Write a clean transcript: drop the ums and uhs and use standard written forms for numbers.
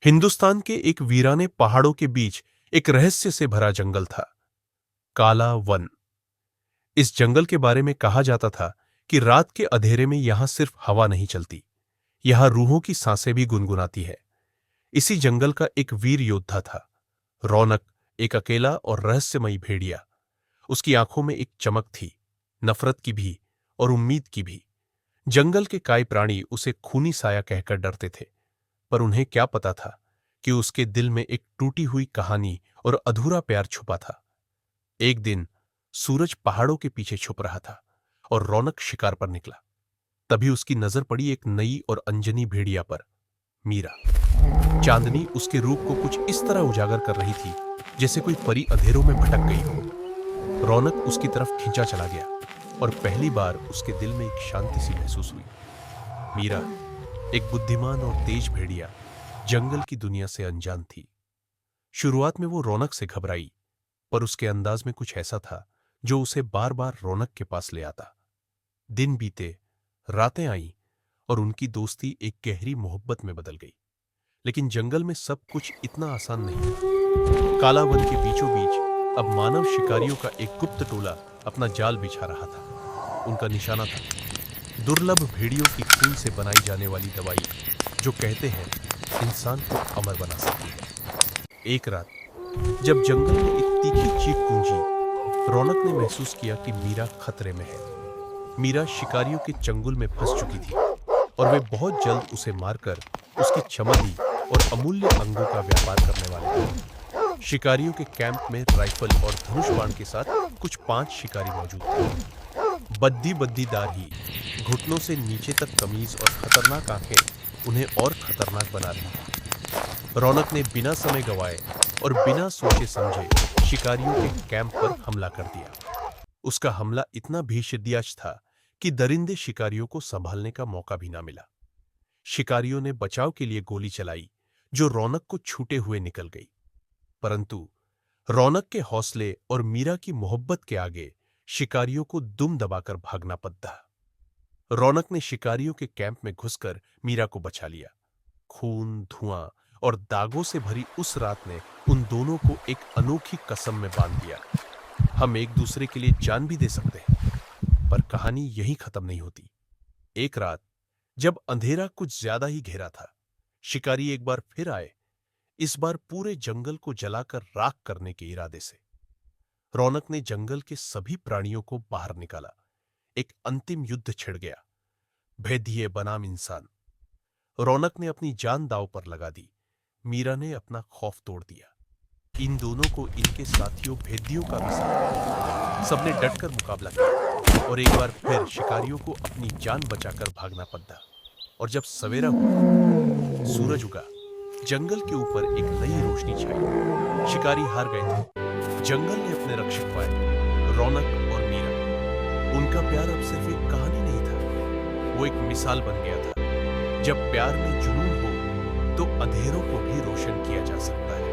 हिंदुस्तान के एक वीराने पहाड़ों के बीच एक रहस्य से भरा जंगल था, काला वन। इस जंगल के बारे में कहा जाता था कि रात के अंधेरे में यहां सिर्फ हवा नहीं चलती, यहां रूहों की सांसें भी गुनगुनाती है। इसी जंगल का एक वीर योद्धा था, रौनक, एक अकेला और रहस्यमयी भेड़िया। उसकी आंखों में एक चमक थी, नफरत की भी और उम्मीद की भी। जंगल के काई प्राणी उसे खूनी साया कहकर डरते थे, पर उन्हें क्या पता था कि उसके दिल में एक टूटी हुई कहानी और अधूरा प्यार छुपा था। एक दिन सूरज पहाड़ों के पीछे छुप रहा था और रौनक शिकार पर निकला। तभी उसकी नजर पड़ी एक नई और अनजनी भेड़िया पर, मीरा। चांदनी उसके रूप को कुछ इस तरह उजागर कर रही थी जैसे कोई परी अंधेरों में भटक गई हो। रौनक उसकी तरफ खींचा चला गया और पहली बार उसके दिल में एक शांति सी महसूस हुई। मीरा, एक बुद्धिमान और तेज भेड़िया, जंगल की दुनिया से अनजान थी। शुरुआत में वो रौनक से घबराई, पर उसके अंदाज में कुछ ऐसा था जो उसे बार बार रौनक के पास ले आता। दिन बीते, रातें आईं और उनकी दोस्ती एक गहरी मोहब्बत में बदल गई। लेकिन जंगल में सब कुछ इतना आसान नहीं था। काला वन के बीचों बीच अब मानव शिकारियों का एक गुप्त टोला अपना जाल बिछा रहा था। उनका निशाना था दुर्लभ भेड़ियों की खून से बनाई जाने वाली दवाई, जो कहते हैं इंसान को अमर बना सकती है। एक रात जब जंगल में एक तीखी चीख गूंजी, रौनक ने महसूस किया कि मीरा खतरे में है। मीरा शिकारियों के चंगुल में फंस चुकी थी और वे बहुत जल्द उसे मारकर उसकी चमड़ी और अमूल्य अंगों का व्यापार करने वाले थे। शिकारियों के कैंप में राइफल और धनुष बाण के साथ कुछ 5 शिकारी मौजूद थे। बद्दी बद्दीदार ही, घुटनों से नीचे तक कमीज और खतरनाक आंखें उन्हें और खतरनाक बना रही थी। रौनक ने बिना समय गंवाए और बिना सोचे समझे शिकारियों के कैंप पर हमला कर दिया। उसका हमला इतना भीषण था कि दरिंदे शिकारियों को संभालने का मौका भी ना मिला। शिकारियों ने बचाव के लिए गोली चलाई, जो रौनक को छूटे हुए निकल गई। परंतु रौनक के हौसले और मीरा की मोहब्बत के आगे शिकारियों को दुम दबाकर भागना पड़ा। रौनक ने शिकारियों के कैंप में घुसकर मीरा को बचा लिया। खून, धुआं और दागों से भरी उस रात ने उन दोनों को एक अनोखी कसम में बांध दिया। हम एक दूसरे के लिए जान भी दे सकते हैं। पर कहानी यहीं खत्म नहीं होती। एक रात जब अंधेरा कुछ ज्यादा ही घेरा था, शिकारी एक बार फिर आए, इस बार पूरे जंगल को जलाकर राख करने के इरादे से। रौनक ने जंगल के सभी प्राणियों को बाहर निकाला। एक अंतिम युद्ध छिड़ गया, भेदिए बनाम इंसान। रौनक ने अपनी जान दांव पर लगा दी, मीरा ने अपना खौफ तोड़ दिया। इन दोनों को इनके साथियों भेदियों का भी साथ। सबने डटकर मुकाबला किया और एक बार फिर शिकारियों को अपनी जान बचाकर भागना पड़ा। और जब सवेरा हुआ, सूरज उगा, जंगल के ऊपर एक नई रोशनी छाई। शिकारी हार गए थे। जंगल ने अपने रक्षक पाए, रौनक और मीरा। उनका प्यार अब सिर्फ एक कहानी नहीं था, वो एक मिसाल बन गया था। जब प्यार में जुनून हो तो अंधेरों को भी रोशन किया जा सकता है।